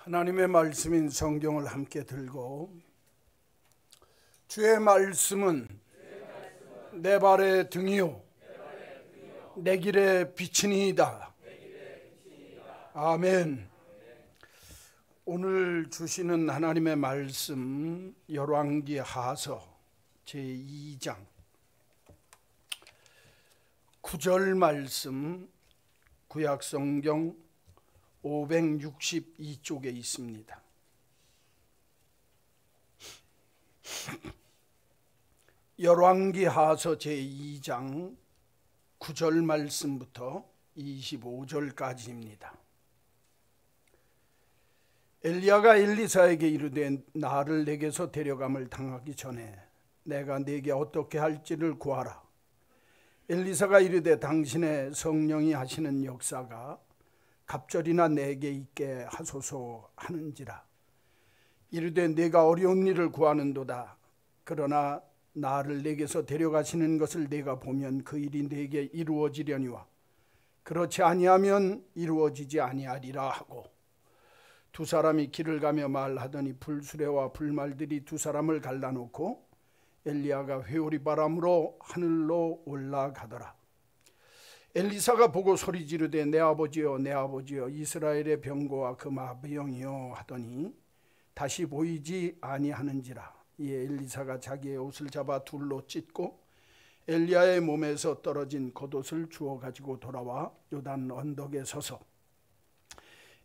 하나님의 말씀인 성경을 함께 들고 주의 말씀은 내 발의 등이요 내 길의 빛이니이다. 아멘. 오늘 주시는 하나님의 말씀 열왕기하서 제2장 9절 말씀, 구약성경 562쪽에 있습니다. 열왕기하서 제2장 9절 말씀부터 25절까지입니다. 엘리야가 엘리사에게 이르되 나를 내게서 데려감을 당하기 전에 내가 네게 어떻게 할지를 구하라. 엘리사가 이르되 당신의 성령이 하시는 역사가 갑절이나 내게 있게 하소서 하는지라. 이르되 내가 어려운 일을 구하는도다. 그러나 나를 내게서 데려가시는 것을 내가 보면 그 일이 내게 이루어지려니와 그렇지 아니하면 이루어지지 아니하리라 하고, 두 사람이 길을 가며 말하더니 불수레와 불말들이 두 사람을 갈라놓고 엘리야가 회오리 바람으로 하늘로 올라가더라. 엘리사가 보고 소리 지르되 내 아버지여 내 아버지여 이스라엘의 병거와 그 마병이여 하더니 다시 보이지 아니하는지라. 이에 엘리사가 자기의 옷을 잡아 둘로 찢고 엘리야의 몸에서 떨어진 겉옷을 주워 가지고 돌아와 요단 언덕에 서서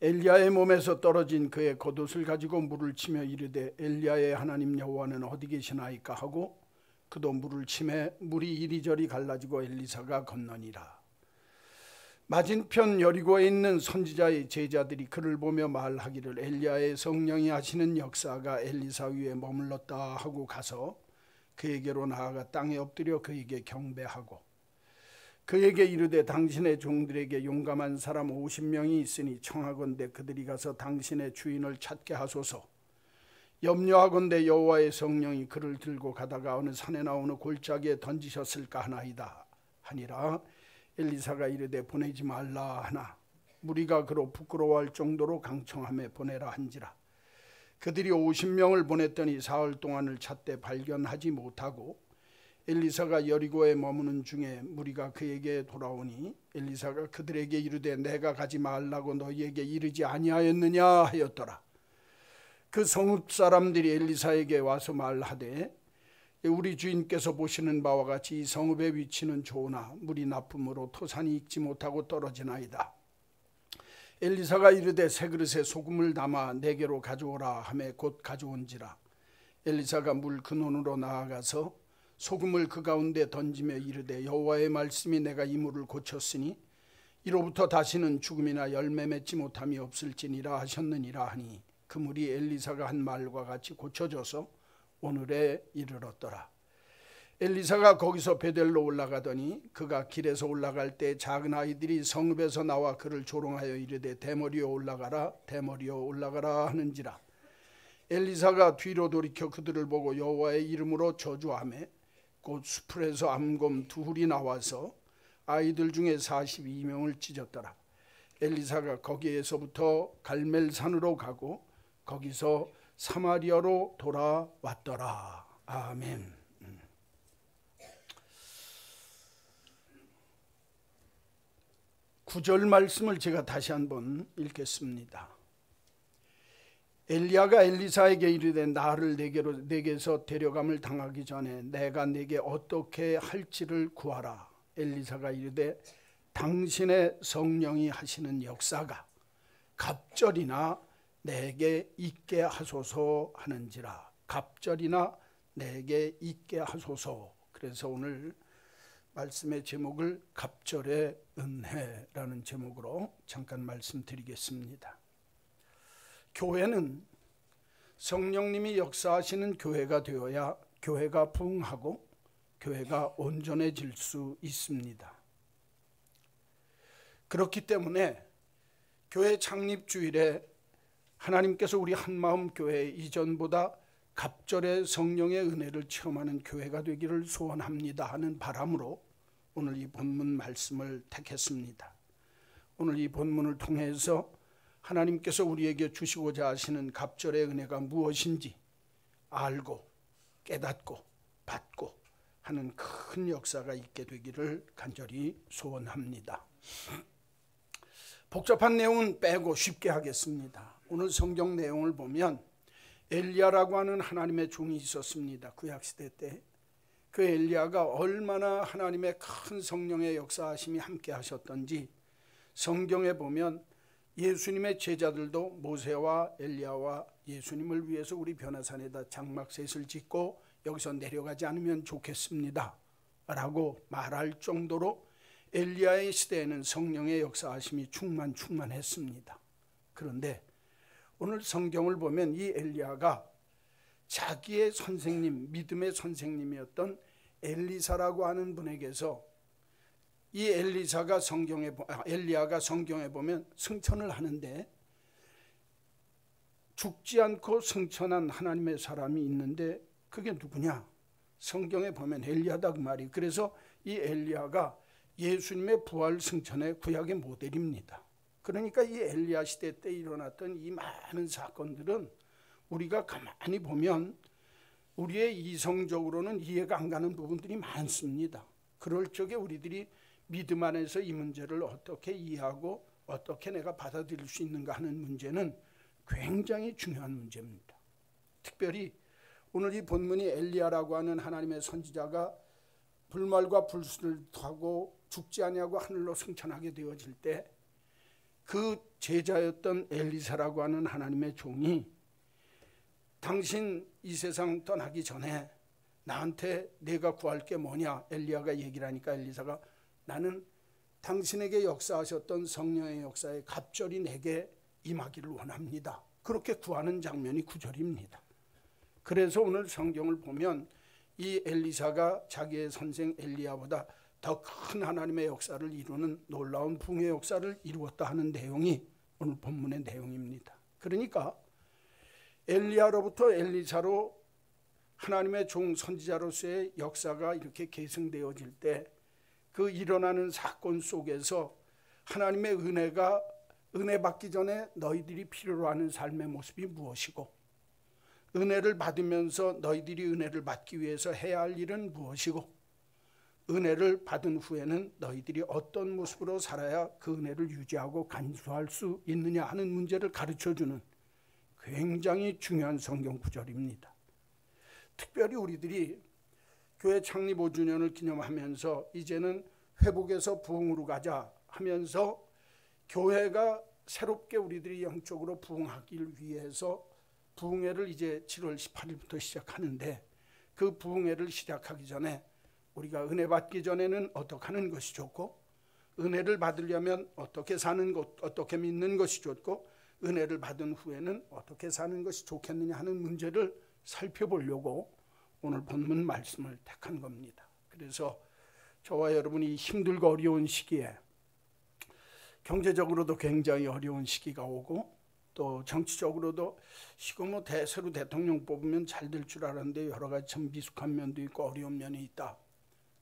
엘리야의 몸에서 떨어진 그의 겉옷을 가지고 물을 치며 이르되 엘리야의 하나님 여호와는 어디 계시나이까 하고 그도 물을 치매 물이 이리저리 갈라지고 엘리사가 건너니라. 맞은편 여리고에 있는 선지자의 제자들이 그를 보며 말하기를 엘리야의 성령이 하시는 역사가 엘리사 위에 머물렀다 하고 가서 그에게로 나아가 땅에 엎드려 그에게 경배하고 그에게 이르되 당신의 종들에게 용감한 사람 50명이 있으니 청하건대 그들이 가서 당신의 주인을 찾게 하소서. 염려하건대 여호와의 성령이 그를 들고 가다가 어느 산에나 어느 골짜기에 던지셨을까 하나이다 하니라. 엘리사가 이르되 보내지 말라 하나 무리가 그로 부끄러워할 정도로 강청함에 보내라 한지라. 그들이 50명을 보냈더니 사흘 동안을 찾되 발견하지 못하고 엘리사가 여리고에 머무는 중에 무리가 그에게 돌아오니 엘리사가 그들에게 이르되 내가 가지 말라고 너희에게 이르지 아니하였느냐 하였더라. 그 성읍 사람들이 엘리사에게 와서 말하되 우리 주인께서 보시는 바와 같이 이 성읍의 위치는 좋으나 물이 나쁨으로 토산이 익지 못하고 떨어지나이다. 엘리사가 이르되 새 그릇에 소금을 담아 내게로 가져오라 하매 곧 가져온지라. 엘리사가 물 근원으로 나아가서 소금을 그 가운데 던지며 이르되 여호와의 말씀이 내가 이 물을 고쳤으니 이로부터 다시는 죽음이나 열매 맺지 못함이 없을지니라 하셨느니라 하니 그 물이 엘리사가 한 말과 같이 고쳐져서 오늘에 이르렀더라. 엘리사가 거기서 베델로 올라가더니 그가 길에서 올라갈 때 작은 아이들이 성읍에서 나와 그를 조롱하여 이르되 대머리여 올라가라 대머리여 올라가라 하는지라. 엘리사가 뒤로 돌이켜 그들을 보고 여호와의 이름으로 저주하매 곧 수풀에서 암곰 두훌이 나와서 아이들 중에 42명을 찢었더라. 엘리사가 거기에서부터 갈멜산으로 가고 거기서 사마리아로 돌아왔더라. 아멘. 9절 말씀을 제가 다시 한번 읽겠습니다. 엘리야가 엘리사에게 이르되 나를 내게서 데려감을 당하기 전에 내가 네게 어떻게 할지를 구하라. 엘리사가 이르되 당신의 성령이 하시는 역사가 갑절이나 내게 있게 하소서 하는지라. 갑절이나 내게 있게 하소서. 그래서 오늘 말씀의 제목을 갑절의 은혜라는 제목으로 잠깐 말씀드리겠습니다. 교회는 성령님이 역사하시는 교회가 되어야 교회가 부흥하고 교회가 온전해질 수 있습니다. 그렇기 때문에 교회 창립 주일에 하나님께서 우리 한마음 교회 이전보다 갑절의 성령의 은혜를 체험하는 교회가 되기를 소원합니다 하는 바람으로 오늘 이 본문 말씀을 택했습니다. 오늘 이 본문을 통해서 하나님께서 우리에게 주시고자 하시는 갑절의 은혜가 무엇인지 알고 깨닫고 받고 하는 큰 역사가 있게 되기를 간절히 소원합니다. 복잡한 내용은 빼고 쉽게 하겠습니다. 오늘 성경 내용을 보면 엘리야라고 하는 하나님의 종이 있었습니다. 구약시대 때 그 엘리야가 얼마나 하나님의 큰 성령의 역사하심이 함께 하셨던지 성경에 보면 예수님의 제자들도 모세와 엘리야와 예수님을 위해서 우리 변화산에다 장막셋을 짓고 여기서 내려가지 않으면 좋겠습니다 라고 말할 정도로 엘리야의 시대에는 성령의 역사하심이 충만했습니다. 그런데 오늘 성경을 보면 이 엘리야가 자기의 선생님, 믿음의 선생님이었던 엘리사라고 하는 분에게서 이 엘리야가 성경에 보면 승천을 하는데 죽지 않고 승천한 하나님의 사람이 있는데 그게 누구냐? 성경에 보면 엘리야다 그 말이. 그래서 이 엘리야가 예수님의 부활 승천의 구약의 모델입니다. 그러니까 이 엘리야 시대 때 일어났던 이 많은 사건들은 우리가 가만히 보면 우리의 이성적으로는 이해가 안 가는 부분들이 많습니다. 그럴 적에 우리들이 믿음 안에서 이 문제를 어떻게 이해하고 어떻게 내가 받아들일 수 있는가 하는 문제는 굉장히 중요한 문제입니다. 특별히 오늘 이 본문이 엘리야라고 하는 하나님의 선지자가 불말과 불수를 타고 죽지 아니하고 하늘로 승천하게 되어질 때 그 제자였던 엘리사라고 하는 하나님의 종이 당신 이 세상 떠나기 전에 나한테 내가 구할 게 뭐냐? 엘리야가 얘기를 하니까 엘리사가 나는 당신에게 역사하셨던 성령의 역사에 갑절이 내게 임하기를 원합니다. 그렇게 구하는 장면이 9절입니다. 그래서 오늘 성경을 보면 이 엘리사가 자기의 선생 엘리야보다 더 큰 하나님의 역사를 이루는 놀라운 붕의 역사를 이루었다 하는 내용이 오늘 본문의 내용입니다. 그러니까 엘리야로부터 엘리사로 하나님의 종 선지자로서의 역사가 이렇게 계승되어질 때 그 일어나는 사건 속에서 하나님의 은혜 받기 전에 너희들이 필요로 하는 삶의 모습이 무엇이고 은혜를 받으면서 너희들이 은혜를 받기 위해서 해야 할 일은 무엇이고 은혜를 받은 후에는 너희들이 어떤 모습으로 살아야 그 은혜를 유지하고 간수할 수 있느냐 하는 문제를 가르쳐주는 굉장히 중요한 성경 구절입니다. 특별히 우리들이 교회 창립 5주년을 기념하면서 이제는 회복에서 부흥으로 가자 하면서 교회가 새롭게 우리들이 영적으로 부흥하기 위해서 부흥회를 이제 7월 18일부터 시작하는데 그 부흥회를 시작하기 전에 우리가 은혜 받기 전에는 어떻게 하는 것이 좋고 은혜를 받으려면 어떻게 사는 것, 어떻게 믿는 것이 좋고 은혜를 받은 후에는 어떻게 사는 것이 좋겠느냐 하는 문제를 살펴보려고 오늘 본문 말씀을 택한 겁니다. 그래서 저와 여러분이 힘들고 어려운 시기에 경제적으로도 굉장히 어려운 시기가 오고 또 정치적으로도 지금 새로 대통령 뽑으면 잘 될 줄 알았는데 여러 가지 참 미숙한 면도 있고 어려운 면이 있다.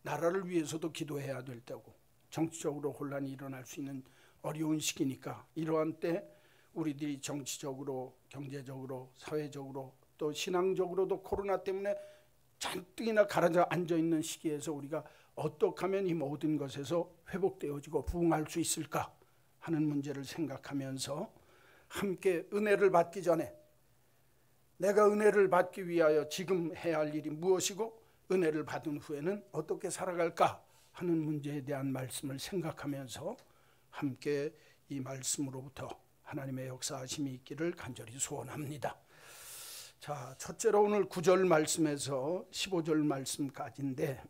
나라를 위해서도 기도해야 될 때고 정치적으로 혼란이 일어날 수 있는 어려운 시기니까 이러한 때 우리들이 정치적으로 경제적으로 사회적으로 또 신앙적으로도 코로나 때문에 잔뜩이나 가라앉아 앉아있는 시기에서 우리가 어떻게 하면 이 모든 것에서 회복되어지고 부흥할 수 있을까 하는 문제를 생각하면서 함께 은혜를 받기 전에 내가 은혜를 받기 위하여 지금 해야 할 일이 무엇이고 은혜를 받은 후에는 어떻게 살아갈까 하는 문제에 대한 말씀을 생각하면서 함께 이 말씀으로부터 하나님의 역사하심이 있기를 간절히 소원합니다. 자, 첫째로 오늘 9절 말씀에서 15절 말씀까지인데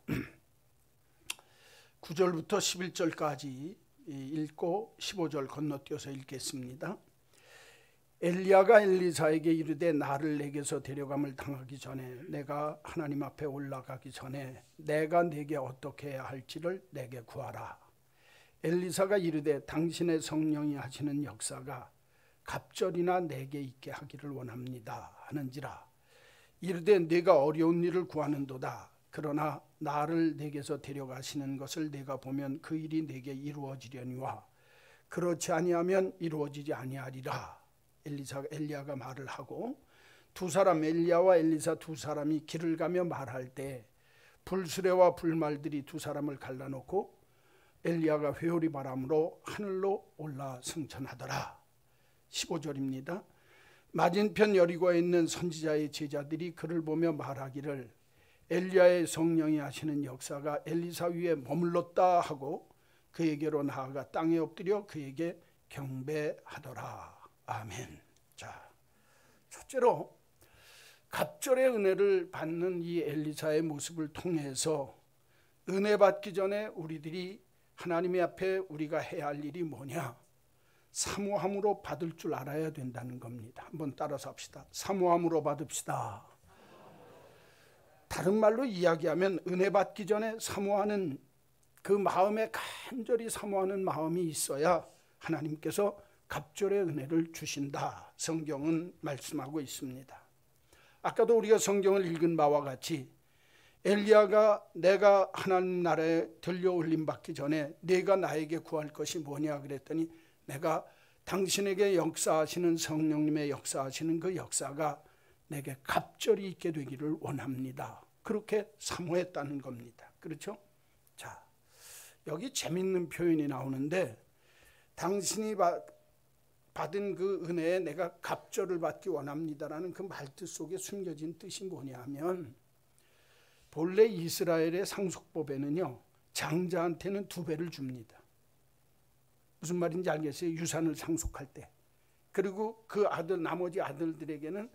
9절부터 11절까지 읽고 15절 건너뛰어서 읽겠습니다. 엘리야가 엘리사에게 이르되 나를 내게서 데려감을 당하기 전에 내가 하나님 앞에 올라가기 전에 내가 네게 어떻게 해야 할지를 내게 구하라. 엘리사가 이르되 당신의 성령이 하시는 역사가 갑절이나 내게 있게 하기를 원합니다 하는지라. 이르되 네가 어려운 일을 구하는도다. 그러나 나를 네게서 데려가시는 것을 내가 보면 그 일이 네게 이루어지려니와 그렇지 아니하면 이루어지지 아니하리라. 엘리야가 말을 하고, 두 사람 엘리야와 엘리사 두 사람이 길을 가며 말할 때 불수레와 불말들이 두 사람을 갈라놓고 엘리야가 회오리 바람으로 하늘로 올라 승천하더라. 15절입니다. 맞은편 여리고에 있는 선지자의 제자들이 그를 보며 말하기를 엘리야의 성령이 하시는 역사가 엘리사 위에 머물렀다 하고 그에게로 나아가 땅에 엎드려 그에게 경배하더라. 아멘. 자, 첫째로 갑절의 은혜를 받는 이 엘리사의 모습을 통해서 은혜 받기 전에 우리들이 하나님의 앞에 우리가 해야 할 일이 뭐냐? 사모함으로 받을 줄 알아야 된다는 겁니다. 한번 따라서 합시다. 사모함으로 받읍시다. 다른 말로 이야기하면 은혜 받기 전에 사모하는 그 마음에 간절히 사모하는 마음이 있어야 하나님께서 갑절의 은혜를 주신다. 성경은 말씀하고 있습니다. 아까도 우리가 성경을 읽은 바와 같이 엘리야가 내가 하나님 나라에 들려 올림 받기 전에 네가 나에게 구할 것이 뭐냐 그랬더니 내가 당신에게 역사하시는 성령님의 역사하시는 그 역사가 내게 갑절이 있게 되기를 원합니다. 그렇게 사모했다는 겁니다. 그렇죠? 자, 여기 재밌는 표현이 나오는데 당신이 받은 그 은혜에 내가 갑절을 받기 원합니다라는 그 말뜻 속에 숨겨진 뜻이 뭐냐 하면 본래 이스라엘의 상속법에는요 장자한테는 2배를 줍니다. 무슨 말인지 알겠어요? 유산을 상속할 때. 그리고 그 아들 나머지 아들들에게는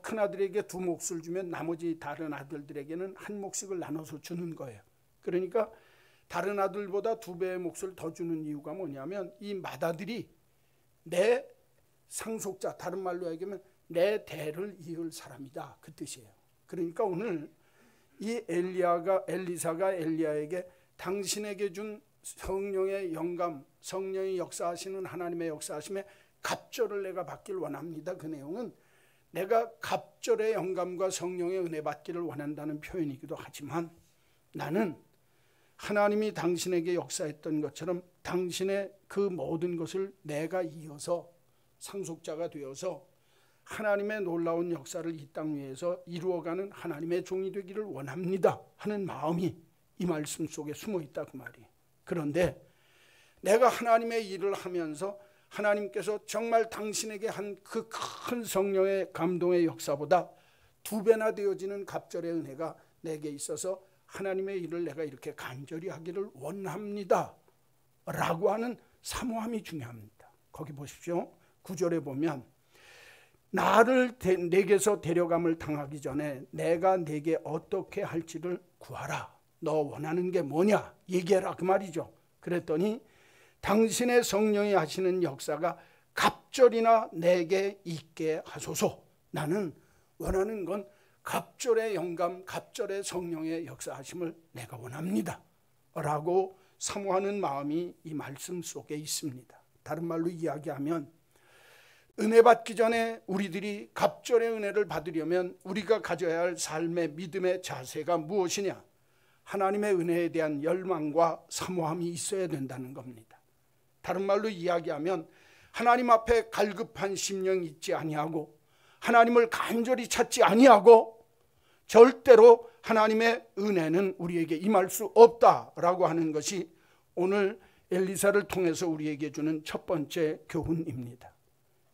큰 아들에게 2 몫을 주면 나머지 다른 아들들에게는 1 몫씩을 나눠서 주는 거예요. 그러니까 다른 아들보다 2배의 몫을 더 주는 이유가 뭐냐면 이 맏아들이 내 상속자, 다른 말로 얘기하면 내 대를 이을 사람이다, 그 뜻이에요. 그러니까 오늘 이 엘리사가 엘리야에게 당신에게 준 성령의 영감, 성령이 역사하시는 하나님의 역사하심에 갑절을 내가 받기를 원합니다. 그 내용은 내가 갑절의 영감과 성령의 은혜 받기를 원한다는 표현이기도 하지만 나는 하나님이 당신에게 역사했던 것처럼 당신의 그 모든 것을 내가 이어서 상속자가 되어서 하나님의 놀라운 역사를 이 땅 위에서 이루어가는 하나님의 종이 되기를 원합니다 하는 마음이 이 말씀 속에 숨어 있다 그 말이에요. 그런데 내가 하나님의 일을 하면서 하나님께서 정말 당신에게 한 그 큰 성령의 감동의 역사보다 2배나 되어지는 갑절의 은혜가 내게 있어서 하나님의 일을 내가 이렇게 간절히 하기를 원합니다 라고 하는 사모함이 중요합니다. 거기 보십시오. 9절에 보면 나를 내게서 데려감을 당하기 전에 내가 내게 어떻게 할지를 구하라. 너 원하는 게 뭐냐? 얘기해라 그 말이죠. 그랬더니 당신의 성령이 하시는 역사가 갑절이나 내게 있게 하소서. 나는 원하는 건 갑절의 영감, 갑절의 성령의 역사하심을 내가 원합니다 라고 사모하는 마음이 이 말씀 속에 있습니다. 다른 말로 이야기하면 은혜 받기 전에 우리들이 갑절의 은혜를 받으려면 우리가 가져야 할 삶의 믿음의 자세가 무엇이냐? 하나님의 은혜에 대한 열망과 사모함이 있어야 된다는 겁니다. 다른 말로 이야기하면 하나님 앞에 갈급한 심령이 있지 아니하고 하나님을 간절히 찾지 아니하고 절대로 하나님의 은혜는 우리에게 임할 수 없다라고 하는 것이 오늘 엘리사를 통해서 우리에게 주는 첫 번째 교훈입니다.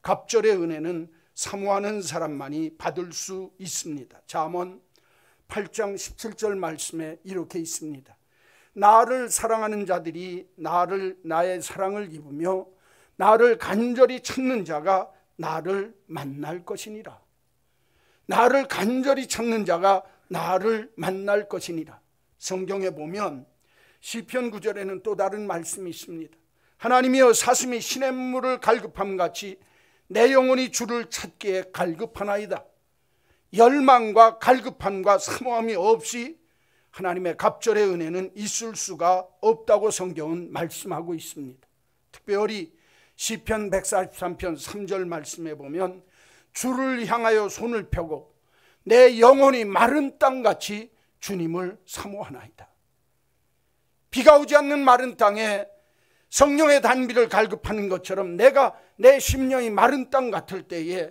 갑절의 은혜는 사모하는 사람만이 받을 수 있습니다. 잠언 8장 17절 말씀에 이렇게 있습니다. 나를 사랑하는 자들이 나의 사랑을 입으며 나를 간절히 찾는 자가 나를 만날 것이니라. 나를 간절히 찾는 자가 나를 만날 것이니라. 성경에 보면 시편 9절에는 또 다른 말씀이 있습니다. 하나님이여 사슴이 시냇물을 갈급함같이 내 영혼이 주를 찾기에 갈급하나이다. 열망과 갈급함과 사모함이 없이 하나님의 갑절의 은혜는 있을 수가 없다고 성경은 말씀하고 있습니다. 특별히 시편 143편 3절 말씀에 보면 주를 향하여 손을 펴고 내 영혼이 마른 땅같이 주님을 사모하나이다. 비가 오지 않는 마른 땅에 성령의 단비를 갈급하는 것처럼 내가 내 심령이 마른 땅 같을 때에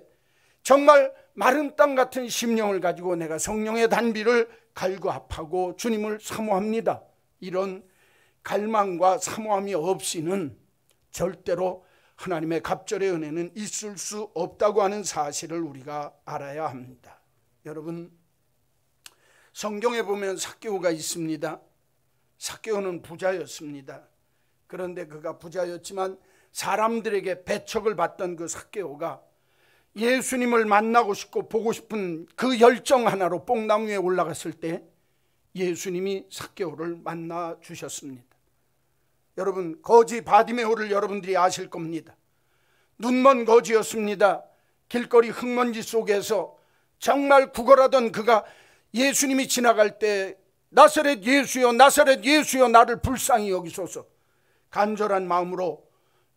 정말 마른 땅 같은 심령을 가지고 내가 성령의 단비를 갈급하고 주님을 사모합니다. 이런 갈망과 사모함이 없이는 절대로 하나님의 갑절의 은혜는 있을 수 없다고 하는 사실을 우리가 알아야 합니다. 여러분, 성경에 보면 삭개오가 있습니다. 삭개오는 부자였습니다. 그런데 그가 부자였지만 사람들에게 배척을 받던 그 삭개오가 예수님을 만나고 싶고 보고 싶은 그 열정 하나로 뽕나무 위에 올라갔을 때 예수님이 삭개오를 만나 주셨습니다. 여러분, 거지 바디메오를 여러분들이 아실 겁니다. 눈먼 거지였습니다. 길거리 흙먼지 속에서 정말 구걸하던 그가 예수님이 지나갈 때 나사렛 예수여 나사렛 예수여 나를 불쌍히 여기소서 간절한 마음으로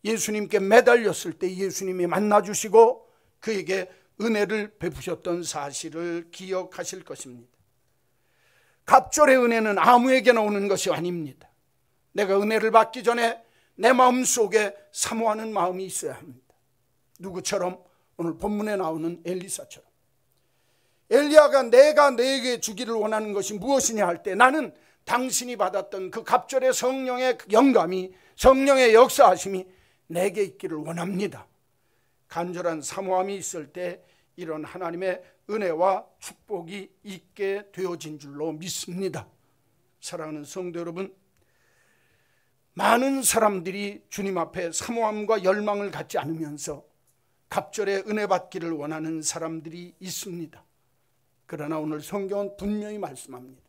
예수님께 매달렸을 때 예수님이 만나주시고 그에게 은혜를 베푸셨던 사실을 기억하실 것입니다. 갑절의 은혜는 아무에게나 오는 것이 아닙니다. 내가 은혜를 받기 전에 내 마음속에 사모하는 마음이 있어야 합니다. 누구처럼? 오늘 본문에 나오는 엘리사처럼. 엘리야가 내가 너에게 주기를 원하는 것이 무엇이냐 할 때 나는 당신이 받았던 그 갑절의 성령의 영감이, 성령의 역사하심이 내게 있기를 원합니다. 간절한 사모함이 있을 때 이런 하나님의 은혜와 축복이 있게 되어진 줄로 믿습니다. 사랑하는 성도 여러분, 많은 사람들이 주님 앞에 사모함과 열망을 갖지 않으면서 갑절의 은혜 받기를 원하는 사람들이 있습니다. 그러나 오늘 성경은 분명히 말씀합니다.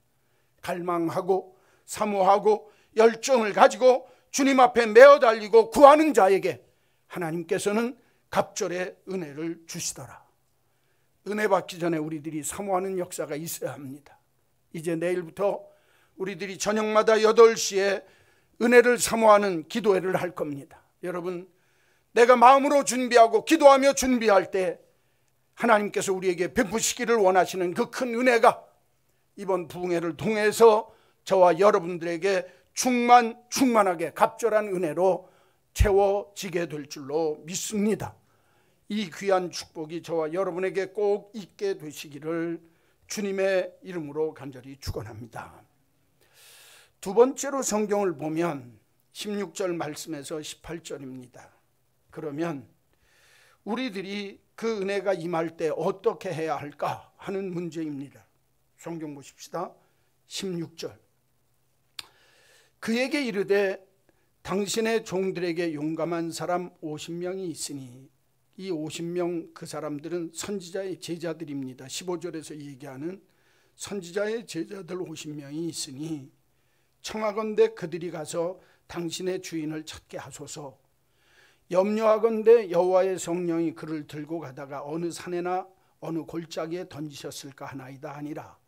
갈망하고 사모하고 열정을 가지고 주님 앞에 메어 달리고 구하는 자에게 하나님께서는 갑절의 은혜를 주시더라. 은혜 받기 전에 우리들이 사모하는 역사가 있어야 합니다. 이제 내일부터 우리들이 저녁마다 8시에 은혜를 사모하는 기도회를 할 겁니다. 여러분, 내가 마음으로 준비하고 기도하며 준비할 때 하나님께서 우리에게 베푸시기를 원하시는 그 큰 은혜가 이번 부흥회를 통해서 저와 여러분들에게 충만하게 갑절한 은혜로 채워지게 될 줄로 믿습니다. 이 귀한 축복이 저와 여러분에게 꼭 있게 되시기를 주님의 이름으로 간절히 축원합니다. 두 번째로 성경을 보면 16절 말씀에서 18절입니다. 그러면 우리들이 그 은혜가 임할 때 어떻게 해야 할까 하는 문제입니다. 성경 보십시다. 16절. 그에게 이르되 당신의 종들에게 용감한 사람 50명이 있으니, 이 50명 그 사람들은 선지자의 제자들입니다. 15절에서 얘기하는 선지자의 제자들 50명이 있으니 청하건대 그들이 가서 당신의 주인을 찾게 하소서. 염려하건대 여호와의 성령이 그를 들고 가다가 어느 산에나 어느 골짜기에 던지셨을까 하나이다 하니라.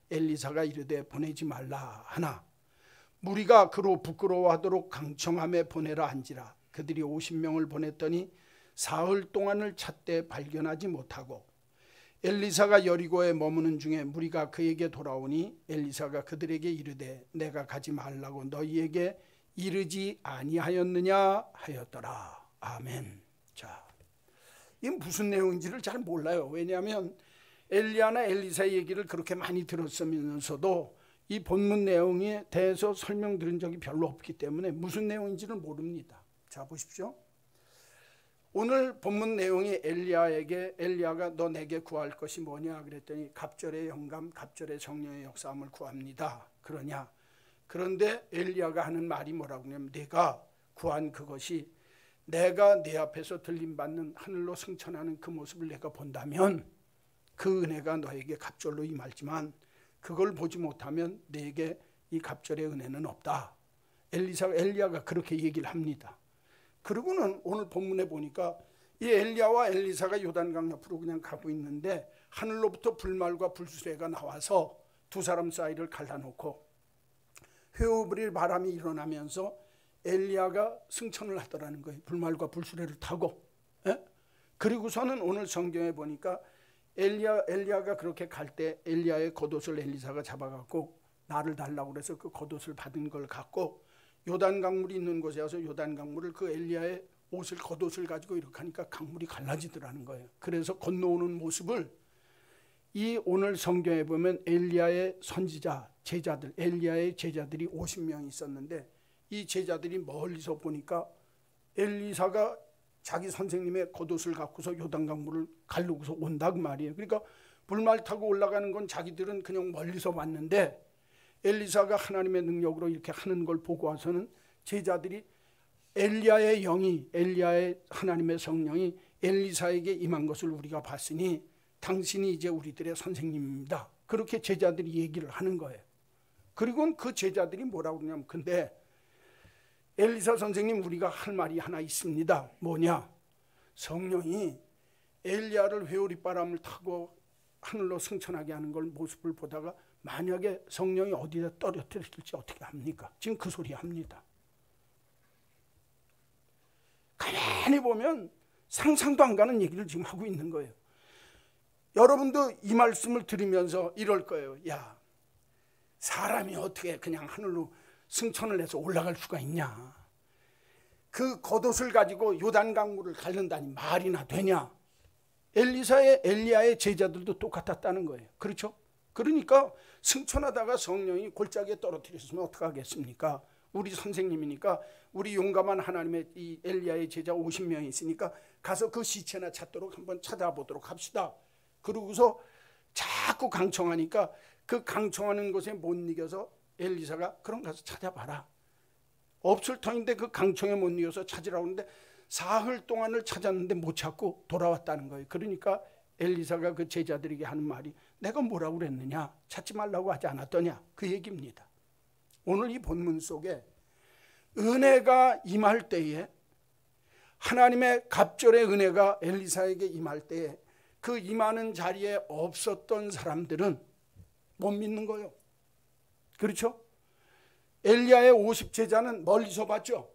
엘리사가 이르되 보내지 말라 하나 무리가 그로 부끄러워하도록 강청함에 보내라 한지라. 그들이 50명을 보냈더니 사흘 동안을 찾되 발견하지 못하고 엘리사가 여리고에 머무는 중에 무리가 그에게 돌아오니 엘리사가 그들에게 이르되 내가 가지 말라고 너희에게 이르지 아니하였느냐 하였더라. 아멘. 자, 이게 무슨 내용인지를 잘 몰라요. 왜냐하면 엘리야나 엘리사의 얘기를 그렇게 많이 들었으면서도 이 본문 내용에 대해서 설명드린 적이 별로 없기 때문에 무슨 내용인지를 모릅니다. 자, 보십시오. 오늘 본문 내용이 엘리야가 너 내게 구할 것이 뭐냐 그랬더니 갑절의 영감, 갑절의 성령의 역사함을 구합니다. 그러냐? 그런데 엘리야가 하는 말이 뭐라고 하냐면 내가 구한 그것이 내가 내 앞에서 들림받는 하늘로 승천하는 그 모습을 내가 본다면 그 은혜가 너에게 갑절로 임할지만 그걸 보지 못하면 내게 이 갑절의 은혜는 없다. 엘리야가 그렇게 얘기를 합니다. 그리고는 오늘 본문에 보니까 이 엘리야와 엘리사가 요단강 옆으로 그냥 가고 있는데 하늘로부터 불말과 불수레가 나와서 두 사람 사이를 갈라놓고 회오불일 바람이 일어나면서 엘리야가 승천을 하더라는 거예요. 불말과 불수레를 타고. 그리고서는 오늘 성경에 보니까 엘리야가 그렇게 갈 때 엘리야의 겉옷을 엘리사가 잡아갖고 나를 달라고 그래서 그 겉옷을 받은 걸 갖고 요단 강물이 있는 곳에 와서 요단 강물을 그 엘리야의 옷을 겉옷을 가지고 이렇게 하니까 강물이 갈라지더라는 거예요. 그래서 건너오는 모습을 이 오늘 성경에 보면 엘리야의 선지자 제자들, 엘리야의 제자들이 50명 있었는데 이 제자들이 멀리서 보니까 엘리사가 자기 선생님의 겉옷을 갖고서 요단강물을 가르고서 온다 그 말이에요. 그러니까 불말 타고 올라가는 건 자기들은 그냥 멀리서 봤는데 엘리사가 하나님의 능력으로 이렇게 하는 걸 보고 와서는 제자들이 엘리야의 영이, 엘리야의 하나님의 성령이 엘리사에게 임한 것을 우리가 봤으니 당신이 이제 우리들의 선생님입니다. 그렇게 제자들이 얘기를 하는 거예요. 그리고 그 제자들이 뭐라고 그러냐면, 근데 엘리사 선생님, 우리가 할 말이 하나 있습니다. 뭐냐? 성령이 엘리야를 회오리바람을 타고 하늘로 승천하게 하는 걸 모습을 보다가 만약에 성령이 어디다 떨어뜨릴지 어떻게 합니까? 지금 그 소리 합니다. 가만히 보면 상상도 안 가는 얘기를 지금 하고 있는 거예요. 여러분도 이 말씀을 들으면서 이럴 거예요. 야, 사람이 어떻게 그냥 하늘로 승천을 해서 올라갈 수가 있냐? 그 겉옷을 가지고 요단 강물을 가른다니 말이나 되냐? 엘리야의 제자들도 똑같았다는 거예요. 그렇죠? 그러니까 승천하다가 성령이 골짜기에 떨어뜨렸으면 어떡하겠습니까? 우리 선생님이니까 우리 용감한 하나님의 이 엘리야의 제자 50명이 있으니까 가서 그 시체나 찾도록 한번 찾아보도록 합시다. 그러고서 자꾸 강청하니까 그 강청하는 것에 못 이겨서 엘리사가 그럼 가서 찾아봐라. 없을 터인데 그 강청에 못 이겨서 찾으라고 하는데 사흘 동안을 찾았는데 못 찾고 돌아왔다는 거예요. 그러니까 엘리사가 그 제자들에게 하는 말이, 내가 뭐라고 그랬느냐? 찾지 말라고 하지 않았더냐? 그 얘기입니다. 오늘 이 본문 속에 은혜가 임할 때에, 하나님의 갑절의 은혜가 엘리사에게 임할 때에 그 임하는 자리에 없었던 사람들은 못 믿는 거예요. 그렇죠? 엘리야의 50제자는 멀리서 봤죠.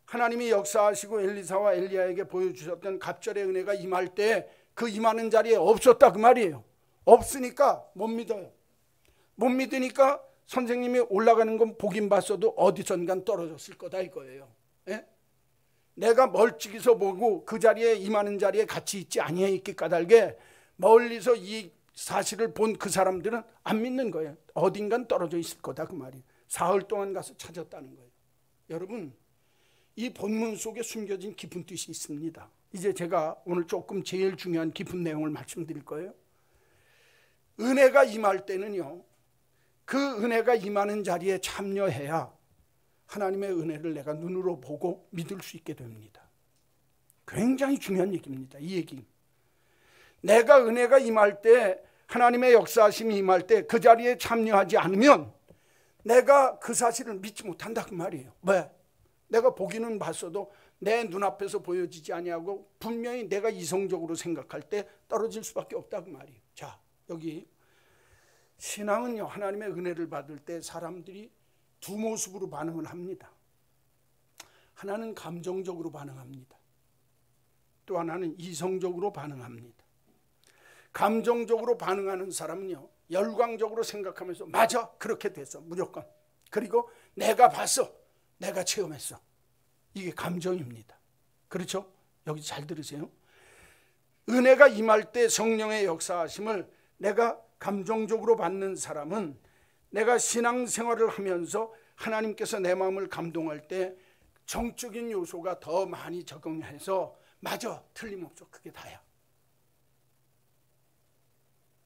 하나님이 역사하시고 엘리사와 엘리야에게 보여주셨던 갑절의 은혜가 임할 때 그 임하는 자리에 없었다 그 말이에요. 없으니까 못 믿어요. 못 믿으니까 선생님이 올라가는 건 보긴 봤어도 어디선간 떨어졌을 거다 이거예요. 예? 내가 멀찍이서 보고 그 자리에 임하는 자리에 같이 있지 아니하였기 까닭에 멀리서 이 사실을 본 그 사람들은 안 믿는 거예요. 어딘간 떨어져 있을 거다 그 말이에요. 사흘 동안 가서 찾았다는 거예요. 여러분, 이 본문 속에 숨겨진 깊은 뜻이 있습니다. 이제 제가 오늘 조금 제일 중요한 깊은 내용을 말씀드릴 거예요. 은혜가 임할 때는요, 그 은혜가 임하는 자리에 참여해야 하나님의 은혜를 내가 눈으로 보고 믿을 수 있게 됩니다. 굉장히 중요한 얘기입니다. 이 얘기. 내가 은혜가 임할 때, 하나님의 역사하심이 임할 때 그 자리에 참여하지 않으면 내가 그 사실을 믿지 못한다 그 말이에요. 왜? 내가 보기는 봤어도 내 눈앞에서 보여지지 아니하고 분명히 내가 이성적으로 생각할 때 떨어질 수밖에 없다 그 말이에요. 자, 여기 신앙은요, 하나님의 은혜를 받을 때 사람들이 두 모습으로 반응을 합니다. 하나는 감정적으로 반응합니다. 또 하나는 이성적으로 반응합니다. 감정적으로 반응하는 사람은요, 열광적으로 생각하면서 맞아, 그렇게 됐어, 무조건. 그리고 내가 봤어, 내가 체험했어. 이게 감정입니다. 그렇죠? 여기 잘 들으세요. 은혜가 임할 때 성령의 역사하심을 내가 감정적으로 받는 사람은 내가 신앙생활을 하면서 하나님께서 내 마음을 감동할 때 정적인 요소가 더 많이 적응해서 맞아, 틀림없어, 그게 다야.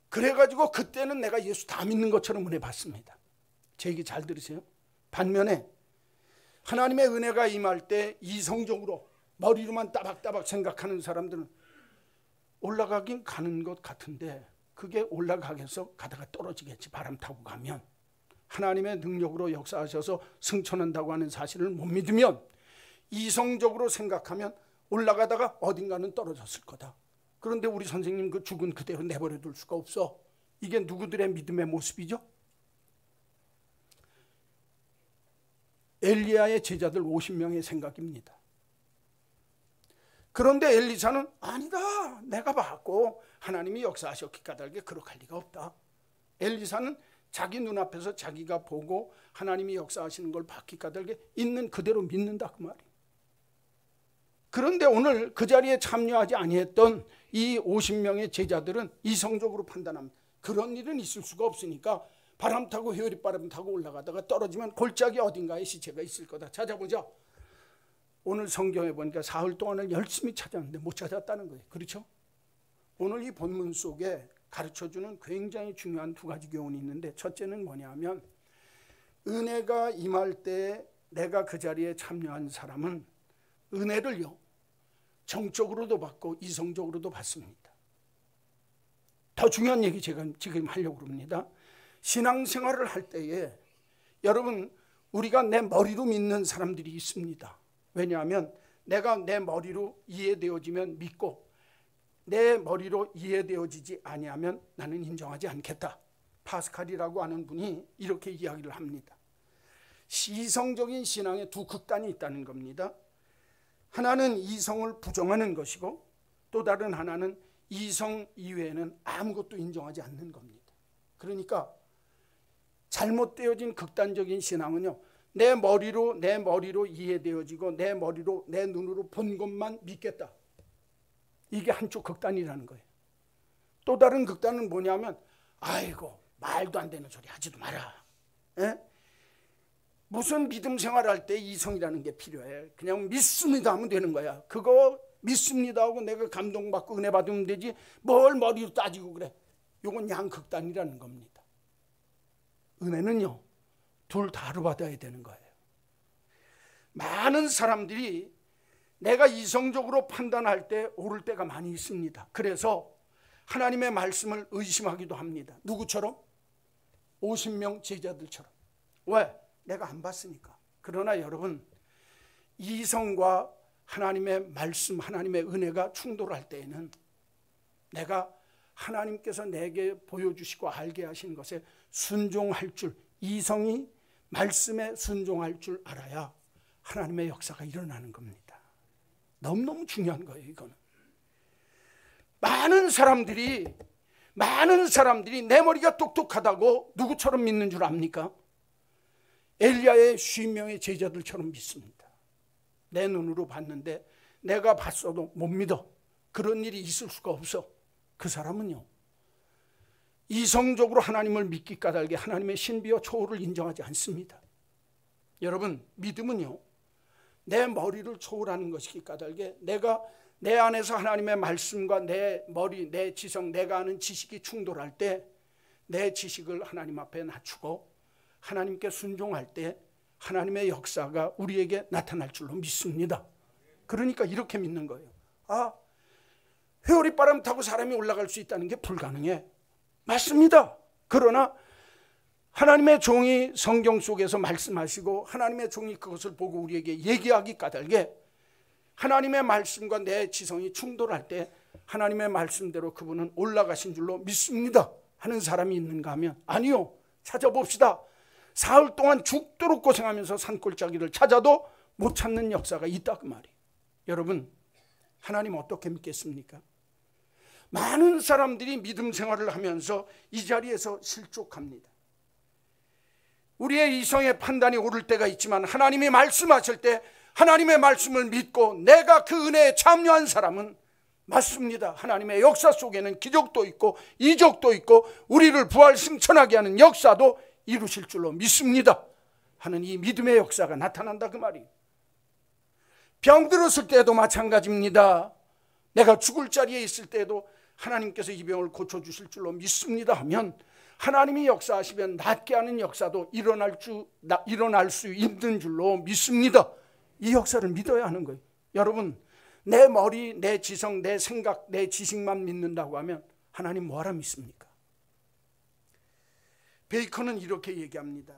그래가지고 그때는 내가 예수 다 믿는 것처럼 은혜 받습니다. 제 얘기 잘 들으세요. 반면에 하나님의 은혜가 임할 때 이성적으로 머리로만 따박따박 생각하는 사람들은 올라가긴 가는 것 같은데 그게 올라가겠어? 가다가 떨어지겠지, 바람 타고 가면. 하나님의 능력으로 역사하셔서 승천한다고 하는 사실을 못 믿으면, 이성적으로 생각하면 올라가다가 어딘가는 떨어졌을 거다. 그런데 우리 선생님 그 죽은 그대로 내버려 둘 수가 없어. 이게 누구들의 믿음의 모습이죠? 엘리야의 제자들 50명의 생각입니다. 그런데 엘리사는 아니다, 내가 봤고 하나님이 역사하셨기 까닭에 그렇게 할 리가 없다. 엘리사는 자기 눈앞에서 자기가 보고 하나님이 역사하시는 걸 받기 까닭에 있는 그대로 믿는다 그 말이에요. 그런데 오늘 그 자리에 참여하지 아니했던 이 50명의 제자들은 이성적으로 판단합니다. 그런 일은 있을 수가 없으니까 바람 타고 회오리 바람 타고 올라가다가 떨어지면 골짜기 어딘가에 시체가 있을 거다. 찾아보자. 오늘 성경에 보니까 사흘 동안을 열심히 찾았는데 못 찾았다는 거예요. 그렇죠? 오늘 이 본문 속에 가르쳐주는 굉장히 중요한 두 가지 교훈이 있는데, 첫째는 뭐냐면 은혜가 임할 때 내가 그 자리에 참여한 사람은 은혜를요 정적으로도 받고 이성적으로도 받습니다. 더 중요한 얘기 제가 지금 하려고 합니다. 신앙생활을 할 때에 여러분, 우리가 내 머리로 믿는 사람들이 있습니다. 왜냐하면 내가 내 머리로 이해되어지면 믿고 내 머리로 이해되어지지 아니하면 나는 인정하지 않겠다. 파스칼이라고 하는 분이 이렇게 이야기를 합니다. 이성적인 신앙에 두 극단이 있다는 겁니다. 하나는 이성을 부정하는 것이고 또 다른 하나는 이성 이외에는 아무것도 인정하지 않는 겁니다. 그러니까 잘못되어진 극단적인 신앙은요, 내 머리로 이해되어지고 내 머리로 내 눈으로 본 것만 믿겠다. 이게 한쪽 극단이라는 거예요. 또 다른 극단은 뭐냐면 아이고 말도 안 되는 소리 하지도 마라. 에? 무슨 믿음 생활할 때 이성이라는 게 필요해. 그냥 믿습니다 하면 되는 거야. 그거 믿습니다 하고 내가 감동받고 은혜 받으면 되지 뭘 머리로 따지고 그래. 이건 양극단이라는 겁니다. 은혜는요 둘 다로 받아야 되는 거예요. 많은 사람들이 내가 이성적으로 판단할 때 옳을 때가 많이 있습니다. 그래서 하나님의 말씀을 의심하기도 합니다. 누구처럼? 50명 제자들처럼. 왜? 내가 안 봤으니까. 그러나 여러분, 이성과 하나님의 말씀, 하나님의 은혜가 충돌할 때에는 내가 하나님께서 내게 보여주시고 알게 하신 것에 순종할 줄, 이성이 말씀에 순종할 줄 알아야 하나님의 역사가 일어나는 겁니다. 너무너무 중요한 거예요. 이거는 많은 사람들이 내 머리가 똑똑하다고 누구처럼 믿는 줄 압니까? 엘리야의 50명의 제자들처럼 믿습니다. 내 눈으로 봤는데 내가 봤어도 못 믿어. 그런 일이 있을 수가 없어. 그 사람은요 이성적으로 하나님을 믿기 까닭에 하나님의 신비와 초월을 인정하지 않습니다. 여러분, 믿음은요 내 머리를 초월하는 것이기 까닭에 내가 내 안에서 하나님의 말씀과 내 머리, 내 지성, 내가 아는 지식이 충돌할 때 내 지식을 하나님 앞에 낮추고 하나님께 순종할 때 하나님의 역사가 우리에게 나타날 줄로 믿습니다. 그러니까 이렇게 믿는 거예요. 아, 회오리 바람 타고 사람이 올라갈 수 있다는 게 불가능해. 맞습니다. 그러나 하나님의 종이 성경 속에서 말씀하시고 하나님의 종이 그것을 보고 우리에게 얘기하기 까닭에 하나님의 말씀과 내 지성이 충돌할 때 하나님의 말씀대로 그분은 올라가신 줄로 믿습니다 하는 사람이 있는가 하면 아니요. 찾아봅시다. 사흘 동안 죽도록 고생하면서 산골짜기를 찾아도 못 찾는 역사가 있다 그 말이에요. 여러분, 하나님 어떻게 믿겠습니까? 많은 사람들이 믿음 생활을 하면서 이 자리에서 실족합니다. 우리의 이성의 판단이 옳을 때가 있지만 하나님이 말씀하실 때 하나님의 말씀을 믿고 내가 그 은혜에 참여한 사람은 맞습니다. 하나님의 역사 속에는 기적도 있고 이적도 있고 우리를 부활 승천하게 하는 역사도 이루실 줄로 믿습니다 하는 이 믿음의 역사가 나타난다 그 말이에요. 병들었을 때도 마찬가지입니다. 내가 죽을 자리에 있을 때도 하나님께서 이 병을 고쳐주실 줄로 믿습니다 하면 하나님이 역사하시면 낫게 하는 역사도 일어날 수 있는 줄로 믿습니다. 이 역사를 믿어야 하는 거예요. 여러분, 내 머리, 내 지성, 내 생각, 내 지식만 믿는다고 하면 하나님 뭐하라 믿습니까? 베이컨은 이렇게 얘기합니다.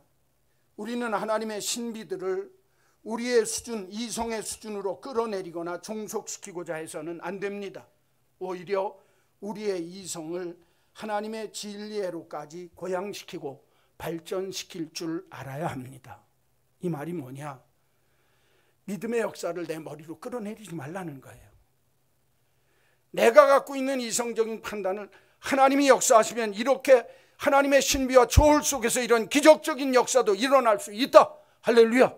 우리는 하나님의 신비들을 우리의 수준, 이성의 수준으로 끌어내리거나 종속시키고자 해서는 안 됩니다. 오히려 우리의 이성을 하나님의 진리애로까지 고양시키고 발전시킬 줄 알아야 합니다. 이 말이 뭐냐? 믿음의 역사를 내 머리로 끌어내리지 말라는 거예요. 내가 갖고 있는 이성적인 판단을 하나님이 역사하시면 이렇게 하나님의 신비와 조울 속에서 이런 기적적인 역사도 일어날 수 있다. 할렐루야.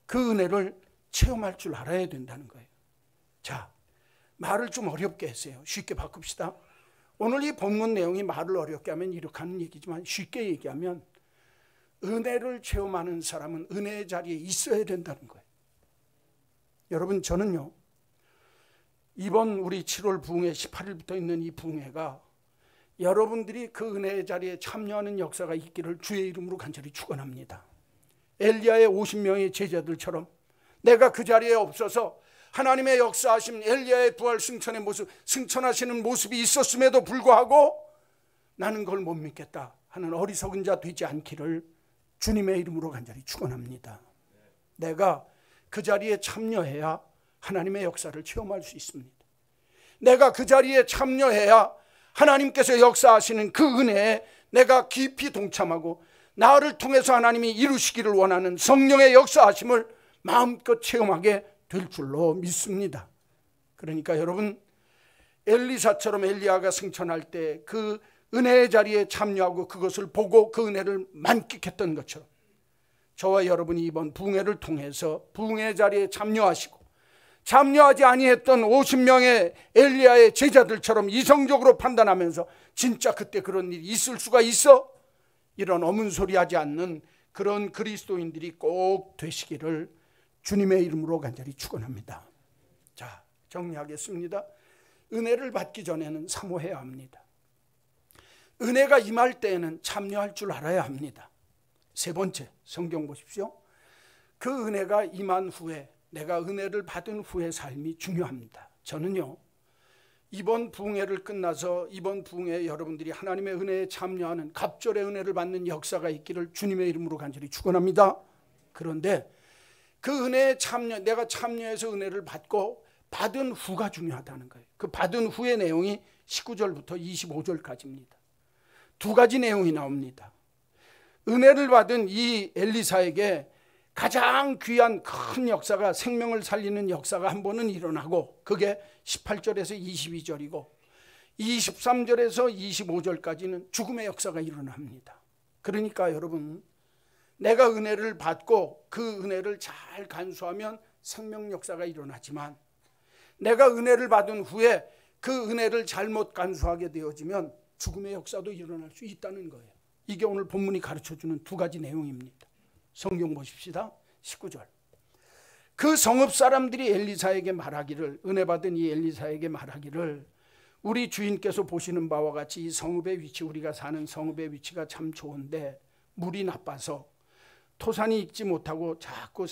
그 은혜를 체험할 줄 알아야 된다는 거예요. 자, 말을 좀 어렵게 했어요. 쉽게 바꿉시다. 오늘 이 본문 내용이 말을 어렵게 하면 이렇게 하는 얘기지만, 쉽게 얘기하면 은혜를 체험하는 사람은 은혜의 자리에 있어야 된다는 거예요. 여러분, 저는요, 이번 우리 7월 부흥회 18일부터 있는 이 부흥회가 여러분들이 그 은혜의 자리에 참여하는 역사가 있기를 주의 이름으로 간절히 축원합니다. 엘리야의 50명의 제자들처럼 내가 그 자리에 없어서 하나님의 역사하심, 엘리야의 부활 승천의 모습, 승천하시는 모습이 있었음에도 불구하고 나는 그걸 못 믿겠다 하는 어리석은 자 되지 않기를 주님의 이름으로 간절히 축원합니다. 내가 그 자리에 참여해야 하나님의 역사를 체험할 수 있습니다. 내가 그 자리에 참여해야 하나님께서 역사하시는 그 은혜에 내가 깊이 동참하고 나를 통해서 하나님이 이루시기를 원하는 성령의 역사하심을 마음껏 체험하게 될 줄로 믿습니다. 그러니까 여러분, 엘리사처럼 엘리야가 승천할 때 그 은혜의 자리에 참여하고 그것을 보고 그 은혜를 만끽했던 것처럼 저와 여러분이 이번 부흥회를 통해서 부흥회 자리에 참여하시고 참여하지 아니했던 50명의 엘리야의 제자들처럼 이성적으로 판단하면서 진짜 그때 그런 일이 있을 수가 있어? 이런 어문소리 하지 않는 그런 그리스도인들이 꼭 되시기를 주님의 이름으로 간절히 축원합니다. 자, 정리하겠습니다. 은혜를 받기 전에는 사모해야 합니다. 은혜가 임할 때에는 참여할 줄 알아야 합니다. 세 번째, 성경 보십시오. 그 은혜가 임한 후에, 내가 은혜를 받은 후의 삶이 중요합니다. 저는요, 이번 부흥회를 끝나서 이번 부흥회에 여러분들이 하나님의 은혜에 참여하는 갑절의 은혜를 받는 역사가 있기를 주님의 이름으로 간절히 축원합니다. 그런데 그 은혜에 참여, 내가 참여해서 은혜를 받고 받은 후가 중요하다는 거예요. 그 받은 후의 내용이 19절부터 25절까지입니다. 두 가지 내용이 나옵니다. 은혜를 받은 이 엘리사에게 가장 귀한 큰 역사가, 생명을 살리는 역사가 한 번은 일어나고, 그게 18절에서 22절이고 23절에서 25절까지는 죽음의 역사가 일어납니다. 그러니까 여러분, 내가 은혜를 받고 그 은혜를 잘 간수하면 생명 역사가 일어나지만, 내가 은혜를 받은 후에 그 은혜를 잘못 간수하게 되어지면 죽음의 역사도 일어날 수 있다는 거예요. 이게 오늘 본문이 가르쳐주는 두 가지 내용입니다. 성경 보십시다. 19절. 그 성읍 사람들이 엘리사에게 말하기를, 은혜 받은 이 엘리사에게 말하기를, 우리 주인께서 보시는 바와 같이 이 성읍의 위치, 우리가 사는 성읍의 위치가 참 좋은데 물이 나빠서 토산이 익지 못하고 자꾸